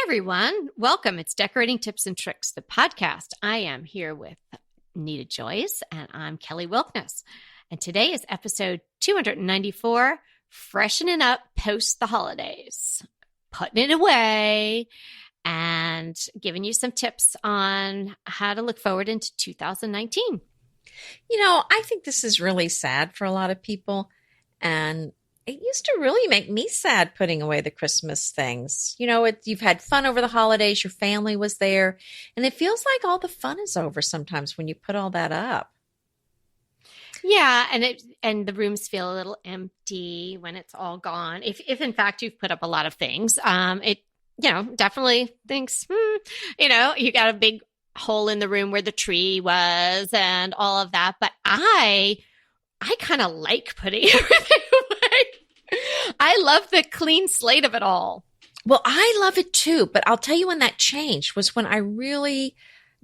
everyone. Welcome. It's Decorating Tips and Tricks, the podcast. I am here with Nita Joyce and I'm Kelly Wilkness. And today is episode 294, Freshening Up Post the Holidays, putting it away and giving you some tips on how to look forward into 2019. You know, I think this is really sad for a lot of people. And it used to really make me sad putting away the Christmas things. You know, you've had fun over the holidays, your family was there, and it feels like all the fun is over sometimes when you put all that up. Yeah, and the rooms feel a little empty when it's all gone. If in fact you've put up a lot of things, it definitely thinks, you got a big hole in the room where the tree was and all of that. But I kind of like putting everything away. I love the clean slate of it all. Well, I love it too, but I'll tell you when that changed was when I really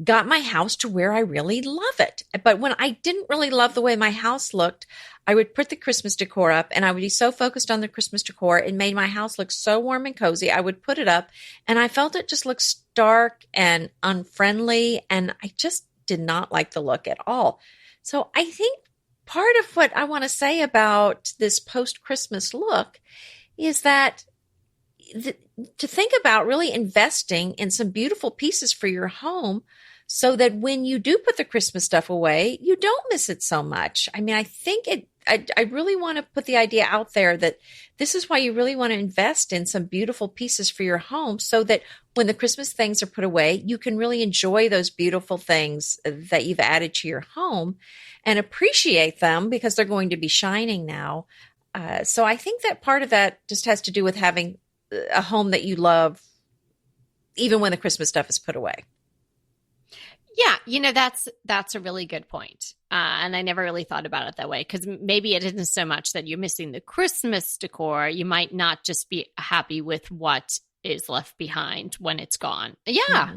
got my house to where I really love it. But when I didn't really love the way my house looked, I would put the Christmas decor up and I would be so focused on the Christmas decor. It made my house look so warm and cozy. I would put it up and I felt it just looked stark and unfriendly. And I just did not like the look at all. So I think part of what I want to say about this post-Christmas look is that to think about really investing in some beautiful pieces for your home so that when you do put the Christmas stuff away, you don't miss it so much. I mean, I think I really want to put the idea out there that this is why you really want to invest in some beautiful pieces for your home so that when the Christmas things are put away, you can really enjoy those beautiful things that you've added to your home and appreciate them because they're going to be shining now. So I think that part of that just has to do with having a home that you love, even when the Christmas stuff is put away. Yeah, that's a really good point. And I never really thought about it that way because maybe it isn't so much that you're missing the Christmas decor. You might not just be happy with what is left behind when it's gone. Yeah,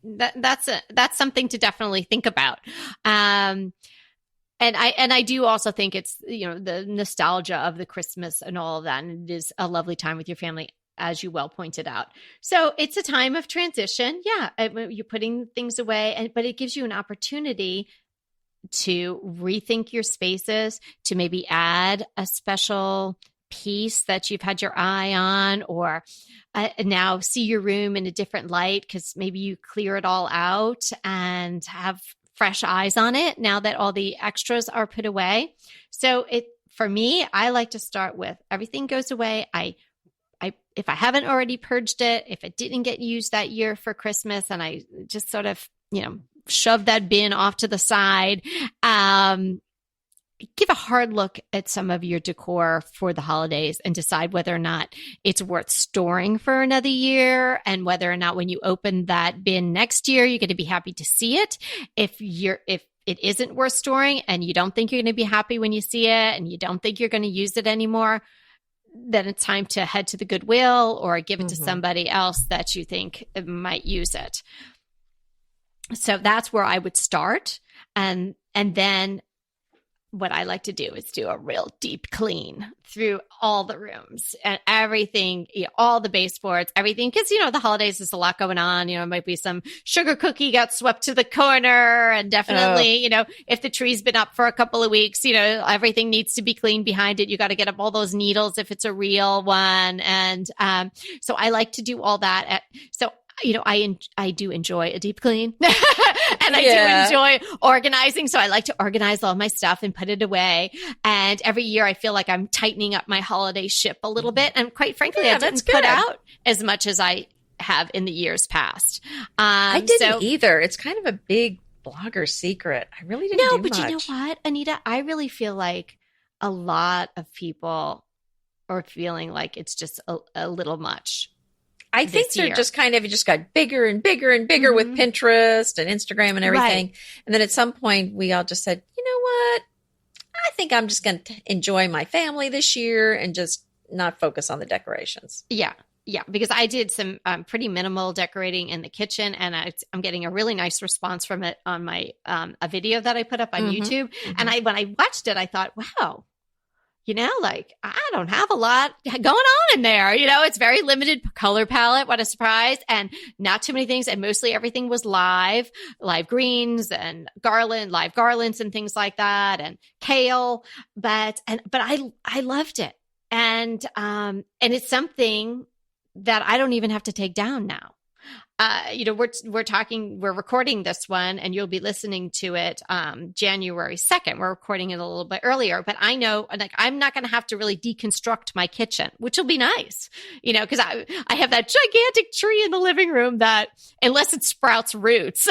that's something to definitely think about. And I do also think it's, the nostalgia of the Christmas and all of that. And it is a lovely time with your family, as you well pointed out. So it's a time of transition. Yeah, you're putting things away, but it gives you an opportunity to rethink your spaces, to maybe add a special piece that you've had your eye on, or now see your room in a different light because maybe you clear it all out and have fresh eyes on it now that all the extras are put away. So for me, I like to start with everything goes away. If I haven't already purged it, if it didn't get used that year for Christmas, and I just sort of, shove that bin off to the side, give a hard look at some of your decor for the holidays and decide whether or not it's worth storing for another year and whether or not when you open that bin next year, you're going to be happy to see it. If it isn't worth storing and you don't think you're going to be happy when you see it and you don't think you're going to use it anymore, then it's time to head to the Goodwill or give it to somebody else that you think might use it. So that's where I would start. And then what I like to do is do a real deep clean through all the rooms and everything, all the baseboards, everything. Because, the holidays, there's a lot going on. It might be some sugar cookie got swept to the corner. And definitely, if the tree's been up for a couple of weeks, everything needs to be cleaned behind it. You got to get up all those needles if it's a real one. And so I like to do all that. I do enjoy a deep clean and I do enjoy organizing. So I like to organize all my stuff and put it away. And every year I feel like I'm tightening up my holiday ship a little bit. And quite frankly, I didn't put out as much as I have in the years past. I didn't either. It's kind of a big blogger secret. I really didn't do much. No, but you know what, Anita? I really feel like a lot of people are feeling like it's just a little much. I think they're just it just got bigger and bigger and bigger with Pinterest and Instagram and everything. Right. And then at some point we all just said, you know what? I think I'm just going to enjoy my family this year and just not focus on the decorations. Yeah. Yeah. Because I did some pretty minimal decorating in the kitchen and I'm getting a really nice response from it on my, a video that I put up on YouTube. And when I watched it, I thought, wow, like I don't have a lot going on in there. It's very limited color palette. What a surprise. And not too many things. And mostly everything was live greens and live garlands and things like that, and kale. But I loved it. And it's something that I don't even have to take down now. We're recording this one and you'll be listening to it January 2nd. We're recording it a little bit earlier, but I know I'm not going to have to really deconstruct my kitchen, which will be nice, because I have that gigantic tree in the living room that unless it sprouts roots,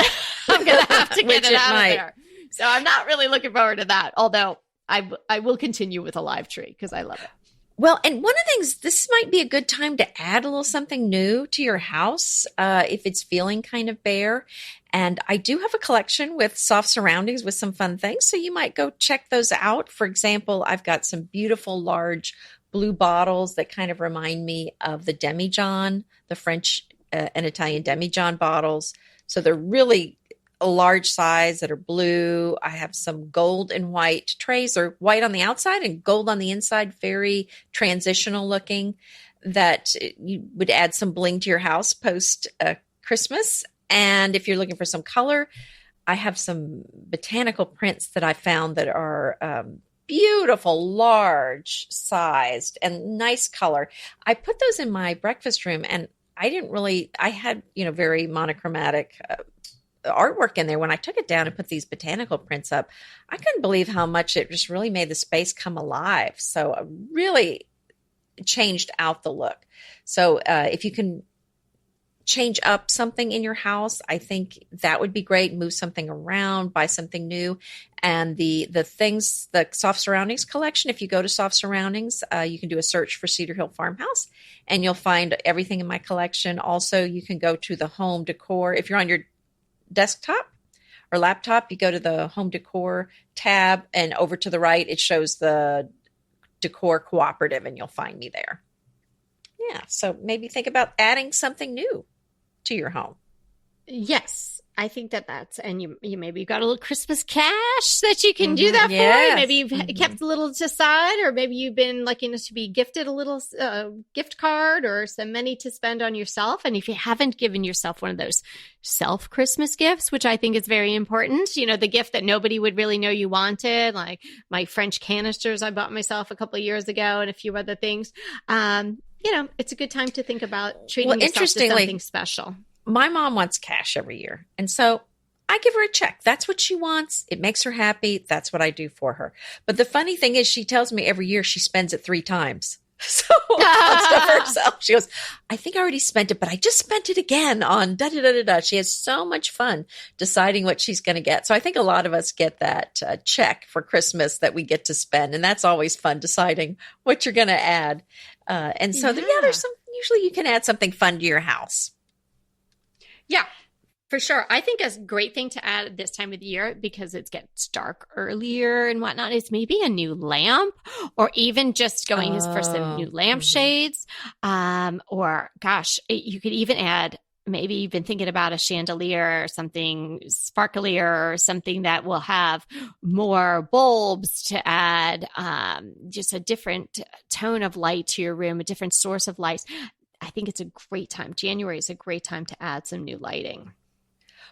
I'm going to have to get it out of there. So I'm not really looking forward to that, although I will continue with a live tree because I love it. Well, and one of the things, this might be a good time to add a little something new to your house if it's feeling kind of bare. And I do have a collection with soft surroundings with some fun things, so you might go check those out. For example, I've got some beautiful large blue bottles that kind of remind me of the demijohn, the French and Italian demijohn bottles. So they're really a large size that are blue. I have some gold and white trays, or white on the outside and gold on the inside, very transitional looking, that you would add some bling to your house post Christmas. And if you're looking for some color, I have some botanical prints that I found that are beautiful, large sized and nice color. I put those in my breakfast room, and I had, very monochromatic artwork in there. When I took it down and put these botanical prints up, I couldn't believe how much it just really made the space come alive. So I really changed out the look. So if you can change up something in your house, I think that would be great. Move something around, buy something new. And the soft surroundings collection, if you go to soft surroundings, you can do a search for Cedar Hill Farmhouse and you'll find everything in my collection. Also, you can go to the home decor. If you're on your desktop or laptop, you go to the home decor tab, and over to the right, it shows the decor cooperative, and you'll find me there. Yeah. So maybe think about adding something new to your home. Yes. I think and you maybe got a little Christmas cash that you can do that for. Maybe you've kept a little to side, or maybe you've been lucky enough to be gifted a little gift card or some money to spend on yourself. And if you haven't given yourself one of those self Christmas gifts, which I think is very important, the gift that nobody would really know you wanted, like my French canisters I bought myself a couple of years ago and a few other things. It's a good time to think about treating yourself to something special. My mom wants cash every year. And so I give her a check. That's what she wants. It makes her happy. That's what I do for her. But the funny thing is, she tells me every year she spends it 3 times. So on stuff for herself. She goes, I think I already spent it, but I just spent it again on da-da-da-da-da. She has so much fun deciding what she's going to get. So I think a lot of us get that check for Christmas that we get to spend. And that's always fun, deciding what you're going to add. There's usually you can add something fun to your house. Yeah, for sure. I think a great thing to add this time of the year, because it gets dark earlier and whatnot, is maybe a new lamp, or even just going for some new lampshades. You could even add, maybe you've been thinking about a chandelier or something sparklier, or something that will have more bulbs to add, just a different tone of light to your room, a different source of light. I think it's a great time. January is a great time to add some new lighting.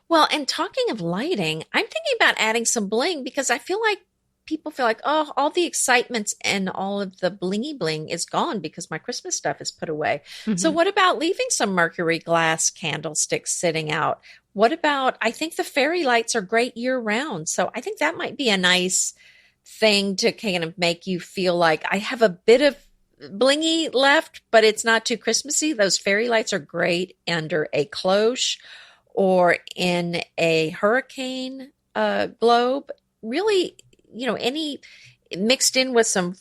Well, and talking of lighting, I'm thinking about adding some bling, because I feel like people feel like, oh, all the excitement and all of the blingy bling is gone because my Christmas stuff is put away. Mm-hmm. So what about leaving some mercury glass candlesticks sitting out? What about, I think the fairy lights are great year round. So I think that might be a nice thing to kind of make you feel like I have a bit of blingy left, but it's not too Christmassy. Those fairy lights are great under a cloche or in a hurricane globe. Really, any mixed in with some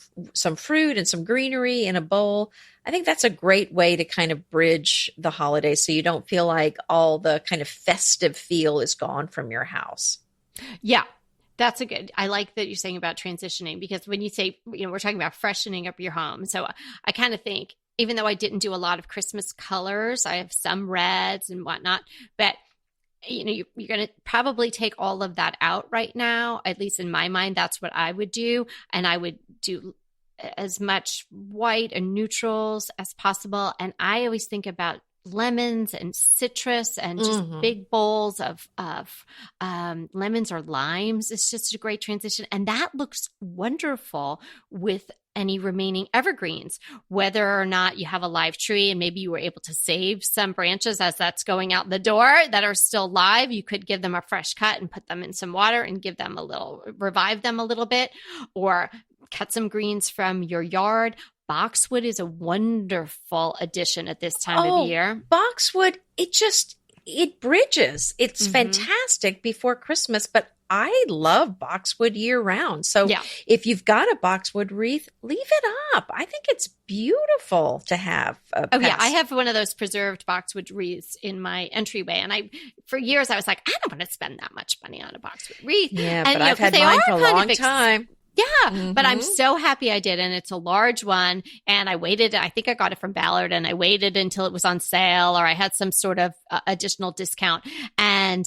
fruit and some greenery in a bowl. I think that's a great way to kind of bridge the holidays, so you don't feel like all the kind of festive feel is gone from your house. Yeah. That's I like that you're saying about transitioning, because when you say, we're talking about freshening up your home. So I kind of think, even though I didn't do a lot of Christmas colors, I have some reds and whatnot, but you're going to probably take all of that out right now. At least in my mind, that's what I would do. And I would do as much white and neutrals as possible. And I always think about lemons and citrus and just big bowls of lemons or limes. It's just a great transition. And that looks wonderful with any remaining evergreens, whether or not you have a live tree and maybe you were able to save some branches as that's going out the door that are still live. You could give them a fresh cut and put them in some water and give them revive them a little bit, or cut some greens from your yard. Boxwood is a wonderful addition at this time of year. Boxwood, it bridges. It's fantastic before Christmas, but I love boxwood year round. So if you've got a boxwood wreath, leave it up. I think it's beautiful to have. I have one of those preserved boxwood wreaths in my entryway. And for years I was like, I don't want to spend that much money on a boxwood wreath. Yeah, but I've had mine for a long time. Yeah, but I'm so happy I did. And it's a large one. And I waited. I think I got it from Ballard, and I waited until it was on sale or I had some sort of additional discount. And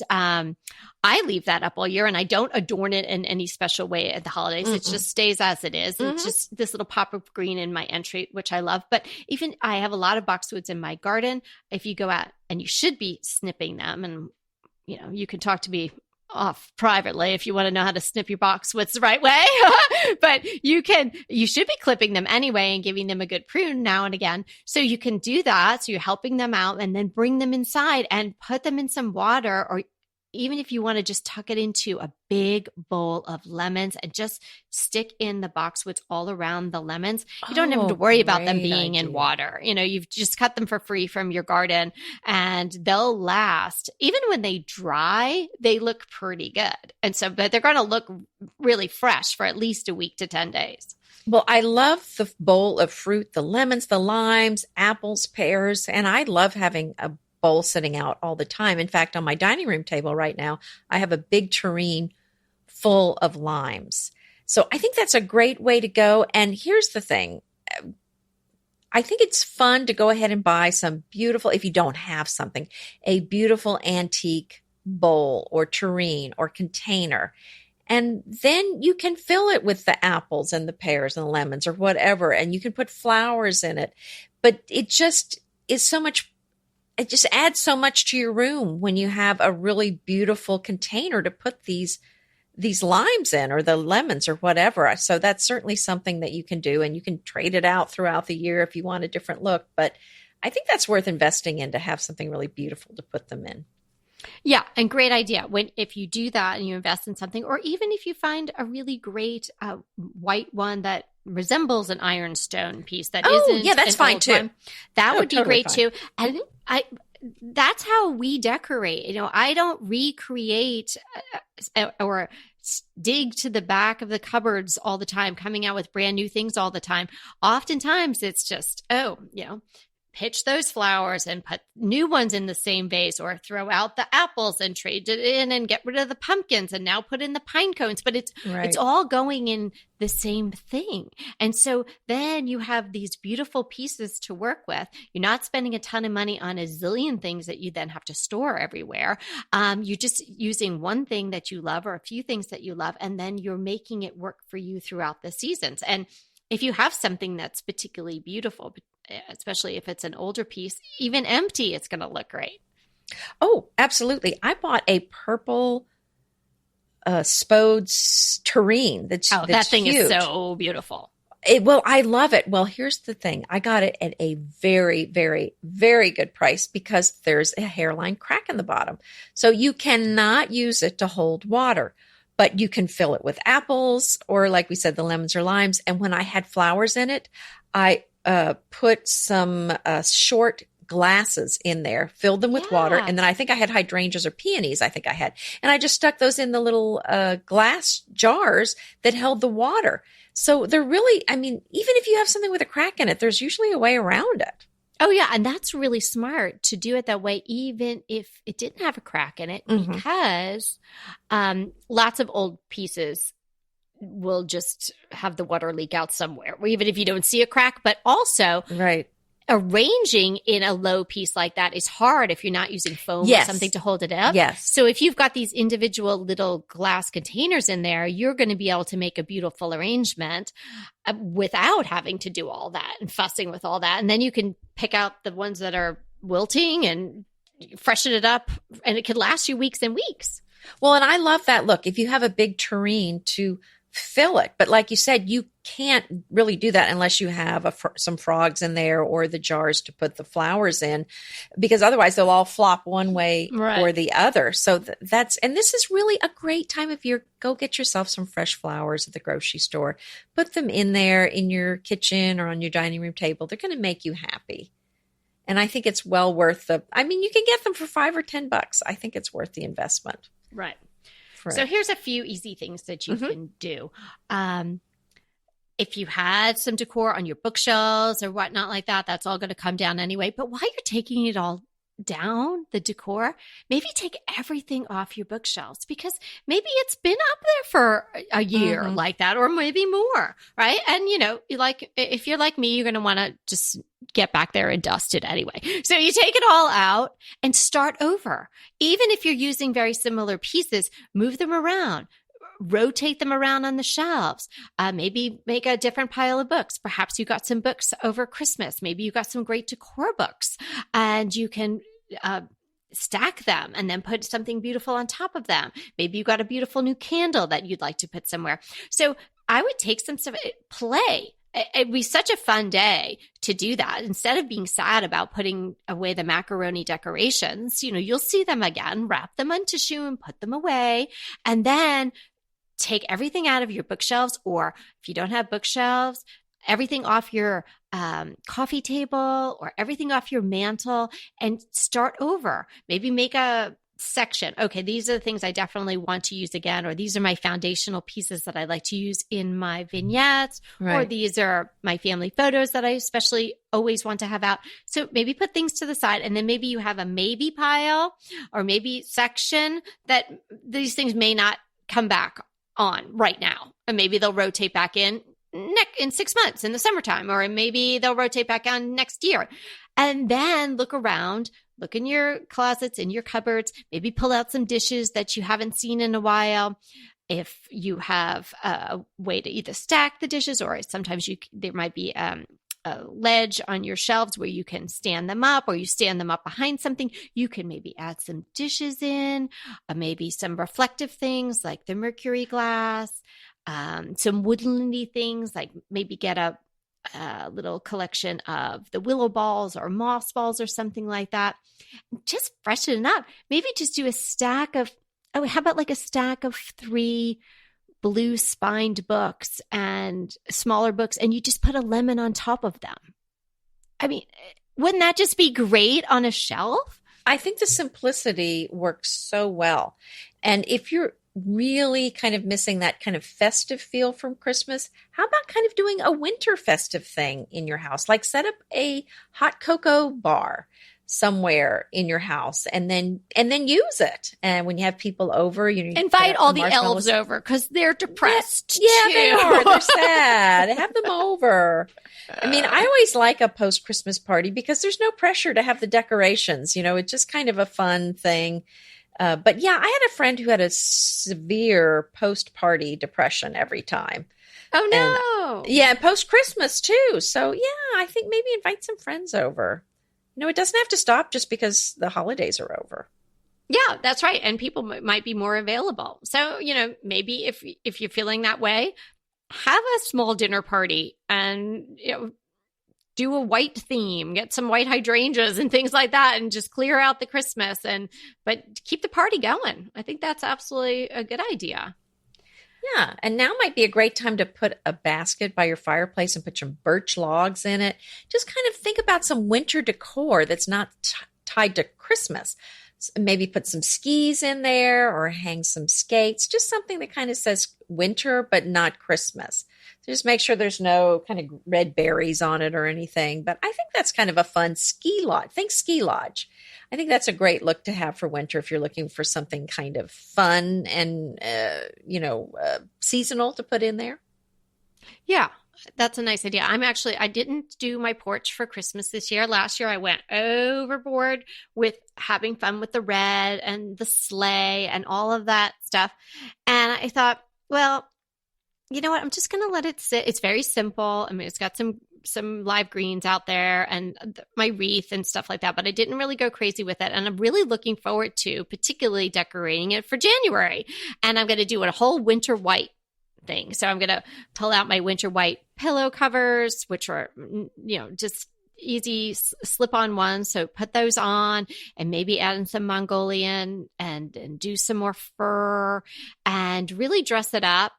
I leave that up all year, and I don't adorn it in any special way at the holidays. It just stays as it is. It's just this little pop of green in my entry, which I love. But even I have a lot of boxwoods in my garden. If you go out, and you should be snipping them, and you can talk to me off privately if you want to know how to snip your boxwoods the right way. But you should be clipping them anyway and giving them a good prune now and again. So you can do that. So you're helping them out, and then bring them inside and put them in some water, or even if you want to just tuck it into a big bowl of lemons and just stick in the boxwoods all around the lemons. You don't have to worry about them being in water. You've just cut them for free from your garden, and they'll last. Even when they dry, they look pretty good. But they're going to look really fresh for at least a week to 10 days. Well, I love the bowl of fruit, the lemons, the limes, apples, pears, and I love having a bowl sitting out all the time. In fact, on my dining room table right now, I have a big tureen full of limes. So I think that's a great way to go. And here's the thing. I think it's fun to go ahead and buy some beautiful, if you don't have something, a beautiful antique bowl or tureen or container. And then you can fill it with the apples and the pears and the lemons or whatever, and you can put flowers in it. But it just is so much. It just adds so much to your room when you have a really beautiful container to put these limes in, or the lemons or whatever. So that's certainly something that you can do, and you can trade it out throughout the year if you want a different look. But I think that's worth investing in, to have something really beautiful to put them in. Yeah, and great idea. If you do that and you invest in something, or even if you find a really great white one that resembles an ironstone piece that isn't. Yeah, that's fine too. One, that would be totally great fine. too. And that's how we decorate. I don't recreate or dig to the back of the cupboards all the time, coming out with brand new things all the time. Oftentimes it's just, pitch those flowers and put new ones in the same vase, or throw out the apples and trade it in and get rid of the pumpkins and now put in the pine cones. But it's all going in the same thing. And so then you have these beautiful pieces to work with. You're not spending a ton of money on a zillion things that you then have to store everywhere. You're just using one thing that you love, or a few things that you love, and then you're making it work for you throughout the seasons. And if you have something that's particularly beautiful, especially if it's an older piece, even empty, it's going to look great. Oh, absolutely. I bought a purple Spodes tureen. That's that thing huge. Is so beautiful. I love it. Well, here's the thing. I got it at a very, very, very good price, because there's a hairline crack in the bottom. So you cannot use it to hold water, but you can fill it with apples, or like we said, the lemons or limes. And when I had flowers in it, I put some short glasses in there, filled them with water, and then I think I had hydrangeas or peonies, and I just stuck those in the little glass jars that held the water. So they're really, even if you have something with a crack in it, there's usually a way around it. Oh, yeah. And that's really smart to do it that way, even if it didn't have a crack in it, because lots of old pieces will just have the water leak out somewhere, even if you don't see a crack. But also, arranging in a low piece like that is hard if you're not using foam or something to hold it up. Yes. So if you've got these individual little glass containers in there, you're going to be able to make a beautiful arrangement without having to do all that and fussing with all that. And then you can pick out the ones that are wilting and freshen it up, and it could last you weeks and weeks. Well, and I love that look. If you have a big tureen to fill it, but like you said, you can't really do that unless you have some frogs in there or the jars to put the flowers in, because otherwise they'll all flop one way or the other. So and this is really a great time of year. Go get yourself some fresh flowers at the grocery store. Put them in there in your kitchen or on your dining room table. They're going to make you happy. And I think it's well worth you can get them for $5 or $10. I think it's worth the investment. Right. So here's a few easy things that you can do. If you had some decor on your bookshelves or whatnot like that, that's all going to come down anyway. But while you're taking it all down, the decor, maybe take everything off your bookshelves, because maybe it's been up there for a year like that, or maybe more, right? And, if you're like me, you're going to want to just get back there and dust it anyway. So you take it all out and start over. Even if you're using very similar pieces, move them around. Rotate them around on the shelves. Maybe make a different pile of books. Perhaps you got some books over Christmas. Maybe you got some great decor books, and you can stack them and then put something beautiful on top of them. Maybe you got a beautiful new candle that you'd like to put somewhere. So I would take some stuff, play. It'd be such a fun day to do that. Instead of being sad about putting away the macaroni decorations, you'll see them again, wrap them on tissue and put them away. And then take everything out of your bookshelves, or if you don't have bookshelves, everything off your coffee table or everything off your mantle, and start over. Maybe make a section. Okay, these are the things I definitely want to use again, or these are my foundational pieces that I like to use in my vignettes, or these are my family photos that I especially always want to have out. So maybe put things to the side, and then maybe you have a maybe pile or maybe section that these things may not come back on right now. And maybe they'll rotate back in 6 months in the summertime, or maybe they'll rotate back on next year. And then look around, look in your closets, in your cupboards, maybe pull out some dishes that you haven't seen in a while. If you have a way to either stack the dishes, or sometimes there might be a ledge on your shelves where you can stand them up, or you stand them up behind something, you can maybe add some dishes in, maybe some reflective things like the mercury glass, some woodlandy things, like maybe get a little collection of the willow balls or moss balls or something like that. Just freshen it up. Maybe just do a stack of, how about like a stack of 3 blue spined books and smaller books, and you just put a lemon on top of them. I mean, wouldn't that just be great on a shelf? I think the simplicity works so well. And if you're really kind of missing that kind of festive feel from Christmas, how about kind of doing a winter festive thing in your house? Like set up a hot cocoa bar somewhere in your house, and then use it. And when you have people over, invite all the elves over, because they're depressed. Yeah, they are. They're sad. Have them over. I mean, I always like a post-Christmas party because there's no pressure to have the decorations. It's just kind of a fun thing. But yeah, I had a friend who had a severe post-party depression every time. Oh no! And post-Christmas too. So yeah, I think maybe invite some friends over. It doesn't have to stop just because the holidays are over. Yeah, that's right. And people might be more available. So, maybe if you're feeling that way, have a small dinner party and, do a white theme, get some white hydrangeas and things like that, and just clear out the Christmas but keep the party going. I think that's absolutely a good idea. Yeah. And now might be a great time to put a basket by your fireplace and put some birch logs in it. Just kind of think about some winter decor that's not tied to Christmas. Maybe put some skis in there or hang some skates, just something that kind of says winter, but not Christmas. So just make sure there's no kind of red berries on it or anything. But I think that's kind of a fun ski lodge. Think ski lodge. I think that's a great look to have for winter if you're looking for something kind of fun and, seasonal to put in there. Yeah. That's a nice idea. I didn't do my porch for Christmas this year. Last year I went overboard with having fun with the red and the sleigh and all of that stuff. And I thought, well, you know what? I'm just going to let it sit. It's very simple. I mean, it's got some live greens out there and my wreath and stuff like that, but I didn't really go crazy with it. And I'm really looking forward to particularly decorating it for January. And I'm going to do a whole winter white thing. So I'm going to pull out my winter white pillow covers, which are, just easy slip-on ones. So put those on and maybe add in some Mongolian and do some more fur and really dress it up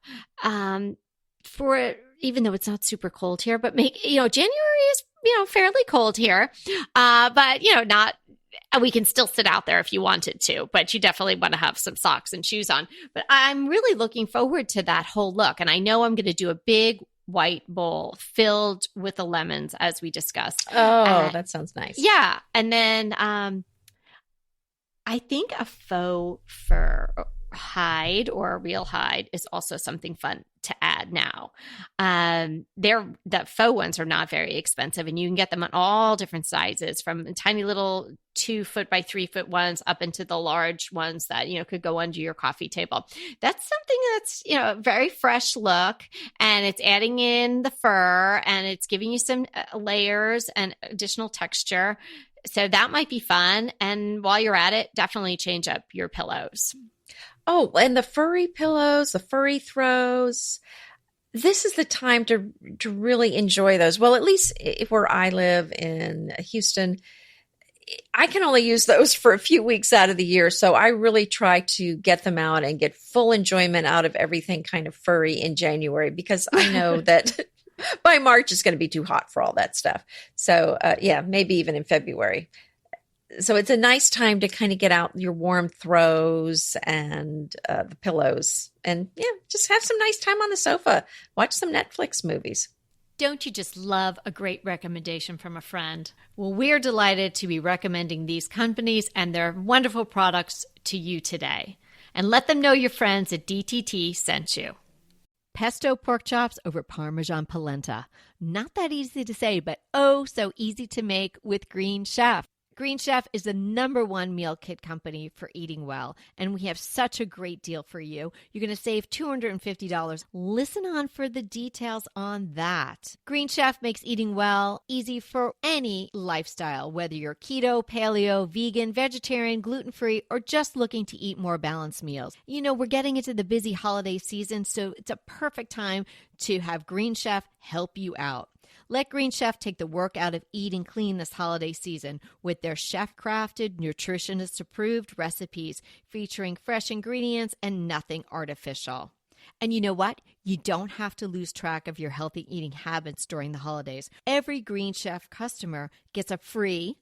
for, even though it's not super cold here, but January is, fairly cold here. But, not, we can still sit out there if you wanted to, but you definitely want to have some socks and shoes on. But I'm really looking forward to that whole look. And I know I'm going to do a big white bowl filled with the lemons, as we discussed. Oh, that sounds nice. Yeah. And then I think a faux fur hide or a real hide is also something fun to add now. The faux ones are not very expensive, and you can get them in all different sizes, from tiny little 2 foot by 3 foot ones up into the large ones that, could go under your coffee table. That's something that's, a very fresh look, and it's adding in the fur and it's giving you some layers and additional texture. So that might be fun. And while you're at it, definitely change up your pillows. Oh, and the furry pillows, the furry throws. This is the time to really enjoy those. Well, at least where I live in Houston, I can only use those for a few weeks out of the year. So I really try to get them out and get full enjoyment out of everything kind of furry in January, because I know that by March it's going to be too hot for all that stuff. So maybe even in February. So it's a nice time to kind of get out your warm throws and the pillows and just have some nice time on the sofa. Watch some Netflix movies. Don't you just love a great recommendation from a friend? Well, we're delighted to be recommending these companies and their wonderful products to you today. And let them know your friends at DTT sent you. Pesto pork chops over Parmesan polenta. Not that easy to say, but oh so easy to make with Green Chef. Green Chef is the #1 meal kit company for eating well, and we have such a great deal for you. You're going to save $250. Listen on for the details on that. Green Chef makes eating well easy for any lifestyle, whether you're keto, paleo, vegan, vegetarian, gluten-free, or just looking to eat more balanced meals. We're getting into the busy holiday season, so it's a perfect time to have Green Chef help you out. Let Green Chef take the work out of eating clean this holiday season with their chef-crafted, nutritionist-approved recipes featuring fresh ingredients and nothing artificial. And you know what? You don't have to lose track of your healthy eating habits during the holidays. Every Green Chef customer gets a free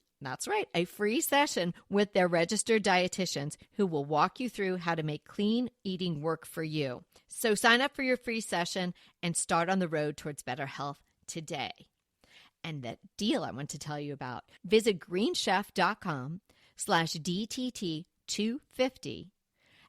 session with their registered dietitians who will walk you through how to make clean eating work for you. So sign up for your free session and start on the road towards better health today. And that deal I want to tell you about, visit greenchef.com/DTT250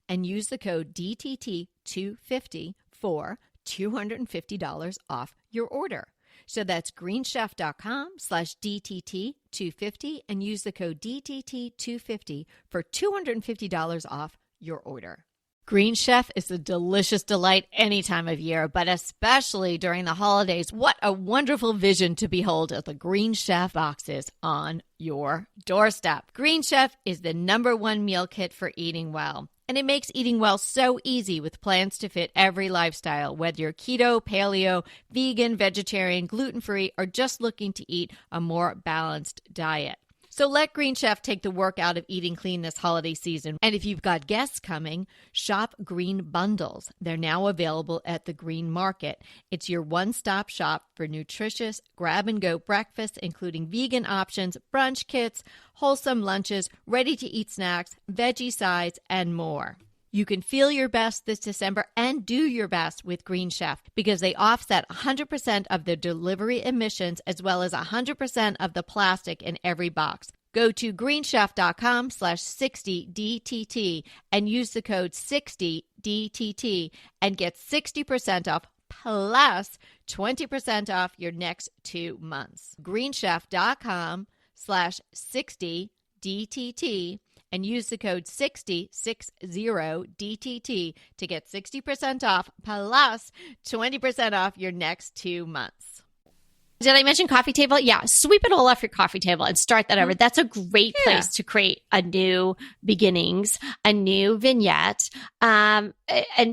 and use the code DTT250 for $250 off your order. So that's greenchef.com/DTT250 and use the code DTT250 for $250 off your order. Green Chef is a delicious delight any time of year, but especially during the holidays. What a wonderful vision to behold as the Green Chef boxes on your doorstep. Green Chef is the #1 meal kit for eating well. And it makes eating well so easy with plans to fit every lifestyle, whether you're keto, paleo, vegan, vegetarian, gluten-free, or just looking to eat a more balanced diet. So let Green Chef take the work out of eating clean this holiday season. And if you've got guests coming, shop Green Bundles. They're now available at the Green Market. It's your one-stop shop for nutritious grab-and-go breakfasts, including vegan options, brunch kits, wholesome lunches, ready-to-eat snacks, veggie sides, and more. You can feel your best this December and do your best with Green Chef because they offset 100% of the delivery emissions as well as 100% of the plastic in every box. Go to greenchef.com/60DTT and use the code 60DTT and get 60% off plus 20% off your next 2 months. greenchef.com/60DTT and use the code 60DTT to get 60% off plus 20% off your next 2 months. Did I mention coffee table? Yeah, sweep it all off your coffee table and start that over. That's a great place to create a new beginnings, a new vignette, and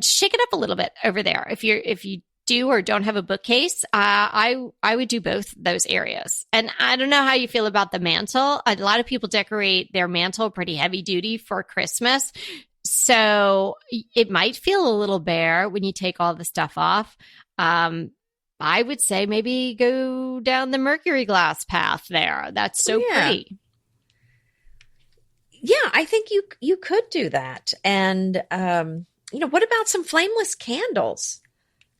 shake it up a little bit over there. If you do or don't have a bookcase, I would do both those areas. And I don't know how you feel about the mantle. A lot of people decorate their mantle pretty heavy duty for Christmas. So it might feel a little bare when you take all the stuff off. I would say maybe go down the mercury glass path there. That's so pretty. Yeah, I think you could do that. And, what about some flameless candles?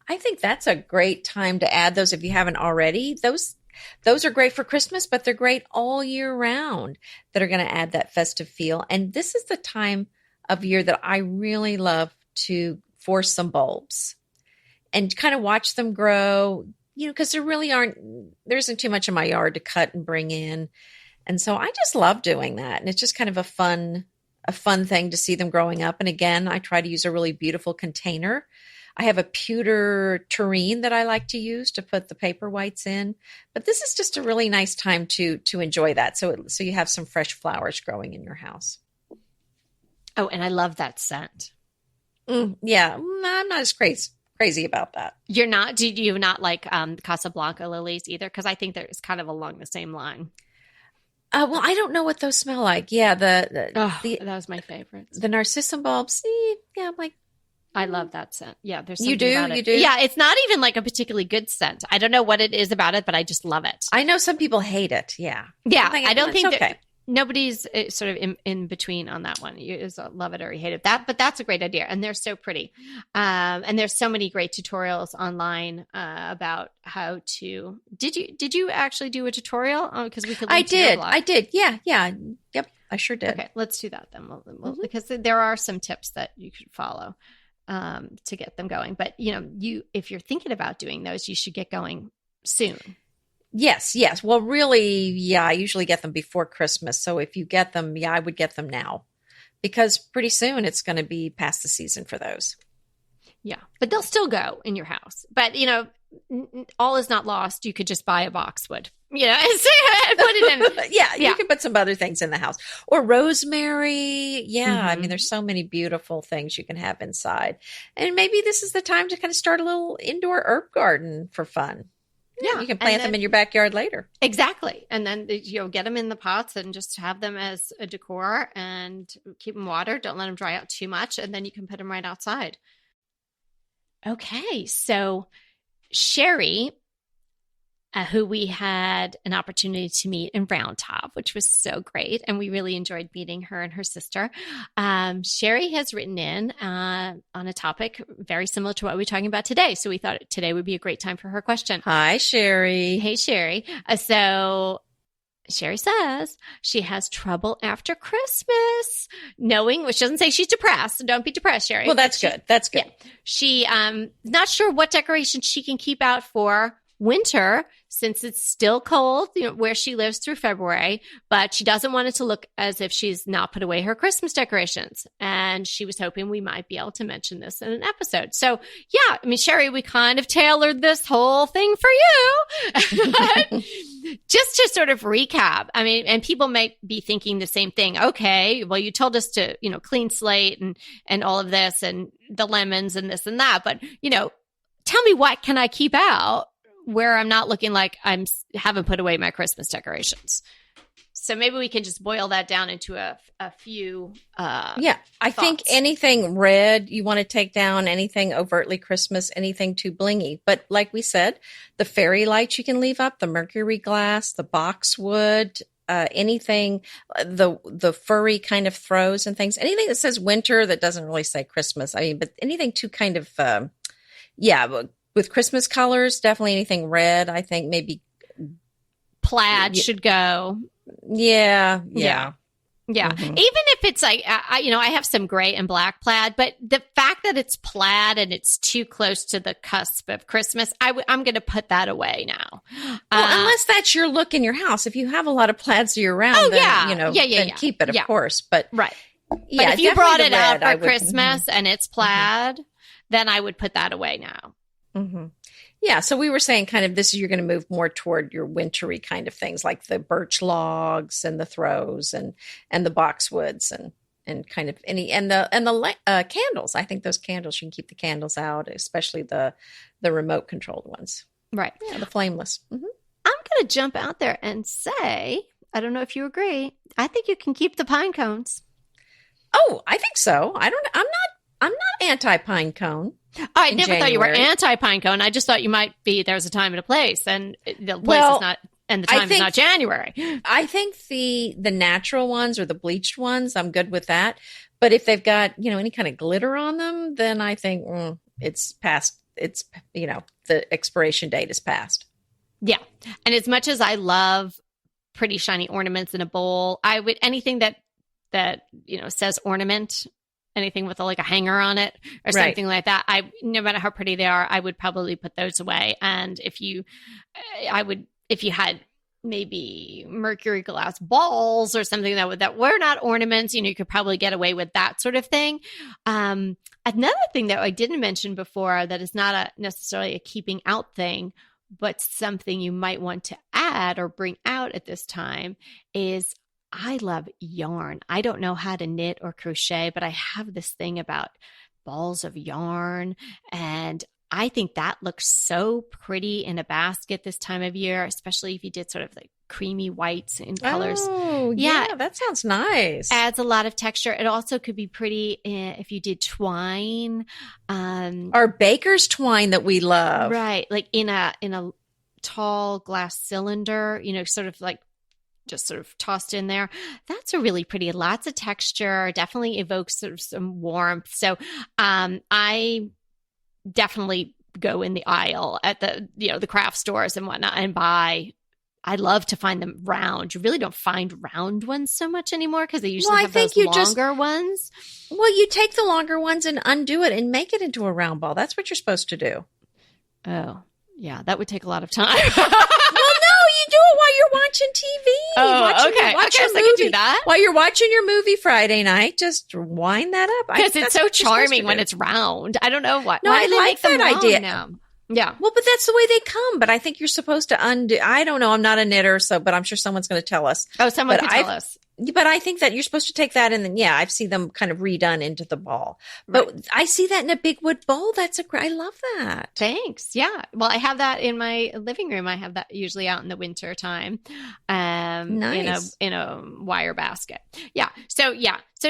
I think that's a great time to add those if you haven't already. Those are great for Christmas, but they're great all year round that are going to add that festive feel. And this is the time of year that I really love to force some bulbs and kind of watch them grow, because there isn't too much in my yard to cut and bring in. And so I just love doing that. And it's just kind of a fun thing to see them growing up. And again, I try to use a really beautiful container. I have a pewter tureen that I like to use to put the paper whites in. But this is just a really nice time to enjoy that. So you have some fresh flowers growing in your house. Oh, and I love that scent. Yeah, I'm not as crazy about that. You're not? Do you not like Casablanca lilies either? Because I think that it's kind of along the same line. Well, I don't know what those smell like. Yeah, that was my favorite. The narcissus bulbs. Yeah, I'm like, I love that scent. Yeah, there's something about it. You do? Yeah, it's not even like a particularly good scent. I don't know what it is about it, but I just love it. I know some people hate it. Yeah. Yeah, I don't think that nobody's sort of in between on that one. You just love it or you hate it. But that's a great idea, and they're so pretty. And there's so many great tutorials online about how to. Did you actually do a tutorial? Because we could. I did. Yeah. Yep. I sure did. Okay, let's do that then. Because there are some tips that you could follow to get them going. But if you're thinking about doing those, you should get going soon. Yes. Well, really, I usually get them before Christmas. So if you get them, I would get them now because pretty soon it's going to be past the season for those. Yeah, but they'll still go in your house. But, all is not lost. You could just buy a boxwood, and put it in. Yeah, you can put some other things in the house or rosemary. Yeah. Mm-hmm. I mean, there's so many beautiful things you can have inside. And maybe this is the time to kind of start a little indoor herb garden for fun. Yeah, you can plant them in your backyard later. Exactly. And then get them in the pots and just have them as a decor and keep them watered. Don't let them dry out too much. And then you can put them right outside. Okay. So Sherry, who we had an opportunity to meet in Round Top, which was so great. And we really enjoyed meeting her and her sister. Sherry has written in on a topic very similar to what we're talking about today. So we thought today would be a great time for her question. Hi, Sherry. Hey, Sherry. So Sherry says she has trouble after Christmas, which doesn't say she's depressed. So don't be depressed, Sherry. Well, that's good. That's good. Yeah. She not sure what decorations she can keep out for winter since it's still cold where she lives through February, but she doesn't want it to look as if she's not put away her Christmas decorations. And she was hoping we might be able to mention this in an episode. So yeah, I mean, Sherry, we kind of tailored this whole thing for you. Just to sort of recap, I mean, and people may be thinking the same thing. Okay, well, you told us to, clean slate and all of this and the lemons and this and that, but, tell me what can I keep out where I'm not looking like haven't put away my Christmas decorations. So maybe we can just boil that down into a few. I think anything red you want to take down, anything overtly Christmas, anything too blingy. But like we said, the fairy lights you can leave up, the mercury glass, the boxwood, anything, the furry kind of throws and things, anything that says winter that doesn't really say Christmas. I mean, but anything too kind of, with Christmas colors, definitely anything red. I think maybe plaid should go. Yeah. Yeah. Mhm. Even if it's like, I have some gray and black plaid, but the fact that it's plaid and it's too close to the cusp of Christmas, I'm going to put that away now. Well, unless that's your look in your house. If you have a lot of plaids year round, then keep it, of course. But right. Yeah, but if you brought it out for I would- Christmas and it's plaid, then I would put that away now. Mm-hmm. Yeah, so we were saying kind of you're going to move more toward your wintry kind of things like the birch logs and the throws and the boxwoods and kind of the candles. I think those candles, you can keep the candles out, especially the remote controlled ones. Right. Yeah, the flameless. Mm-hmm. I'm going to jump out there and say, I don't know if you agree, I think you can keep the pine cones. Oh, I think so. I'm not anti pine cone. I never thought you were anti-pine cone. I just thought you might be. There's a time and a place, and the place is not, and the time is not January. I think the natural ones or the bleached ones, I'm good with that. But if they've got any kind of glitter on them, then I think it's past. It's the expiration date is past. Yeah, and as much as I love pretty shiny ornaments in a bowl, I would anything that says ornament. Anything with a hanger on it or something like that. No matter how pretty they are, I would probably put those away. And if you had maybe mercury glass balls or something that were not ornaments, you could probably get away with that sort of thing. Another thing that I didn't mention before that is not necessarily a keeping out thing, but something you might want to add or bring out at this time is I love yarn. I don't know how to knit or crochet, but I have this thing about balls of yarn. And I think that looks so pretty in a basket this time of year, especially if you did sort of creamy whites in colors. Oh, yeah, that sounds nice. Adds a lot of texture. It also could be pretty if you did twine. Our baker's twine that we love. Right. Like in a tall glass cylinder, just sort of tossed in there. That's a really pretty, lots of texture, definitely evokes sort of some warmth. So I definitely go in the aisle at the craft stores and whatnot and buy. I love to find them round. You really don't find round ones so much anymore because they usually have those longer ones. Well, you take the longer ones and undo it and make it into a round ball. That's what you're supposed to do. Oh, yeah. That would take a lot of time. You do it while you're watching TV. Oh, okay. I can do that. While you're watching your movie Friday night, just wind that up. Because it's so charming when it's round. I don't know what. No, I like that idea. Now? Yeah. Well, but that's the way they come. But I think you're supposed to undo. I don't know. I'm not a knitter, but I'm sure someone's going to tell us. Oh, someone can tell us. But I think that you're supposed to take that and then, I've seen them kind of redone into the ball. But right. I see that in a big wood bowl. I love that. Thanks. Yeah. Well, I have that in my living room. I have that usually out in the winter time. Nice. In a wire basket. Yeah. So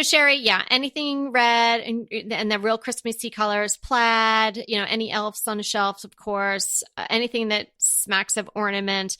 Sherry, anything red and the real Christmassy colors, plaid, any elves on the shelves, of course, anything that smacks of ornament.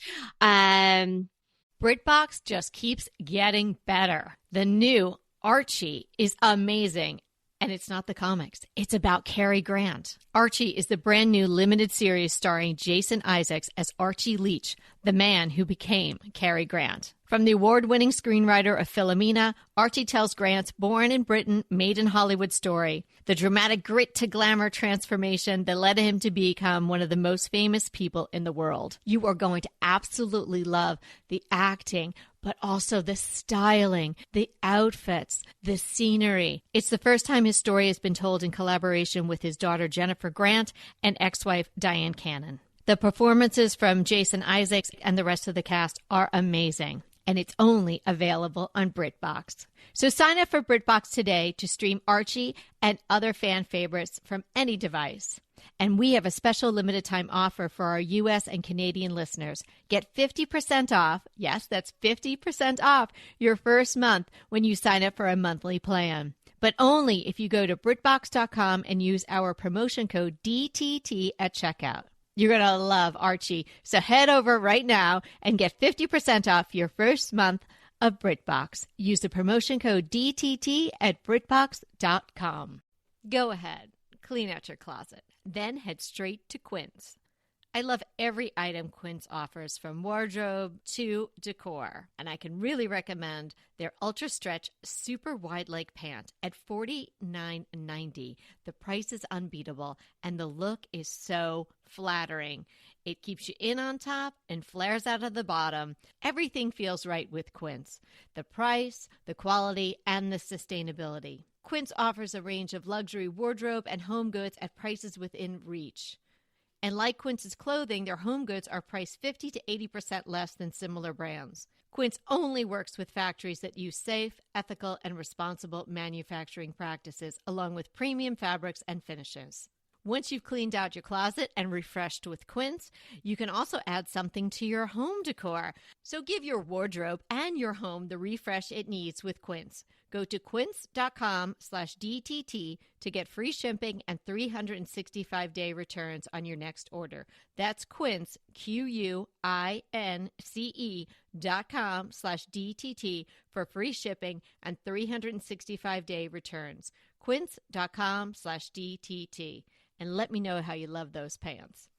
BritBox just keeps getting better. The new Archie is amazing. And it's not the comics. It's about Cary Grant. Archie is the brand new limited series starring Jason Isaacs as Archie Leach, the man who became Cary Grant. From the award-winning screenwriter of Philomena, Archie tells Grant's born in Britain, made in Hollywood story, the dramatic grit to glamour transformation that led him to become one of the most famous people in the world. You are going to absolutely love the acting, but also the styling, the outfits, the scenery. It's the first time his story has been told in collaboration with his daughter Jennifer Grant and ex-wife Diane Cannon. The performances from Jason Isaacs and the rest of the cast are amazing, and it's only available on BritBox. So sign up for BritBox today to stream Archie and other fan favorites from any device. And we have a special limited time offer for our U.S. and Canadian listeners. Get 50% off, yes, that's 50% off your first month when you sign up for a monthly plan. But only if you go to BritBox.com and use our promotion code DTT at checkout. You're going to love Archie. So head over right now and get 50% off your first month of BritBox. Use the promotion code DTT at BritBox.com. Go ahead, clean out your closet, then head straight to Quinn's. I love every item Quince offers, from wardrobe to decor. And I can really recommend their Ultra Stretch Super Wide Leg Pant at $49.90. The price is unbeatable, and the look is so flattering. It keeps you in on top and flares out of the bottom. Everything feels right with Quince. The price, the quality, and the sustainability. Quince offers a range of luxury wardrobe and home goods at prices within reach. And like Quince's clothing, their home goods are priced 50 to 80% less than similar brands. Quince only works with factories that use safe, ethical, and responsible manufacturing practices, along with premium fabrics and finishes. Once you've cleaned out your closet and refreshed with Quince, you can also add something to your home decor. So give your wardrobe and your home the refresh it needs with Quince. Go to quince.com/DTT to get free shipping and 365-day returns on your next order. That's Quince, QUINCE.com/DTT for free shipping and 365-day returns. Quince.com/DTT. And let me know how you love those pants.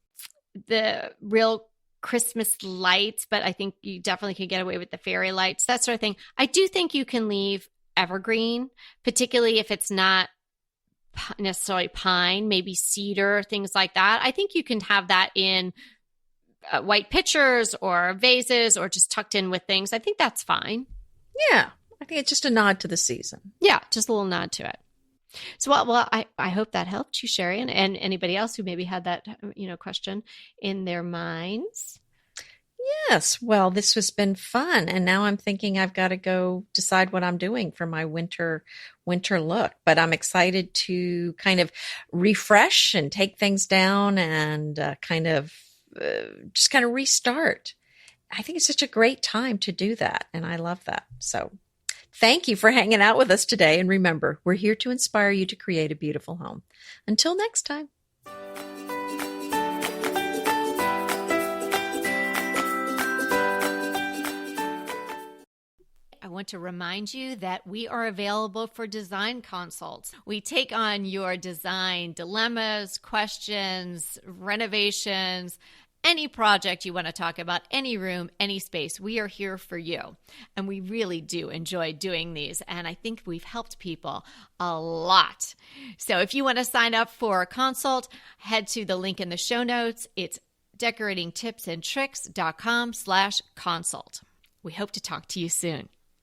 The real Christmas lights, but I think you definitely can get away with the fairy lights, that sort of thing. I do think you can leave evergreen, particularly if it's not necessarily pine, maybe cedar, things like that. I think you can have that in white pitchers or vases or just tucked in with things. I think that's fine. Yeah, I think it's just a nod to the season. Yeah, just a little nod to it. So, well, I hope that helped you, Sherry, and anybody else who maybe had that, question in their minds. Yes. Well, this has been fun. And now I'm thinking I've got to go decide what I'm doing for my winter look. But I'm excited to kind of refresh and take things down and just kind of restart. I think it's such a great time to do that. And I love that. So thank you for hanging out with us today. And remember, we're here to inspire you to create a beautiful home. Until next time. I want to remind you that we are available for design consults. We take on your design dilemmas, questions, renovations, any project you want to talk about, any room, any space. We are here for you. And we really do enjoy doing these. And I think we've helped people a lot. So if you want to sign up for a consult, head to the link in the show notes. It's decoratingtipsandtricks.com/consult. We hope to talk to you soon.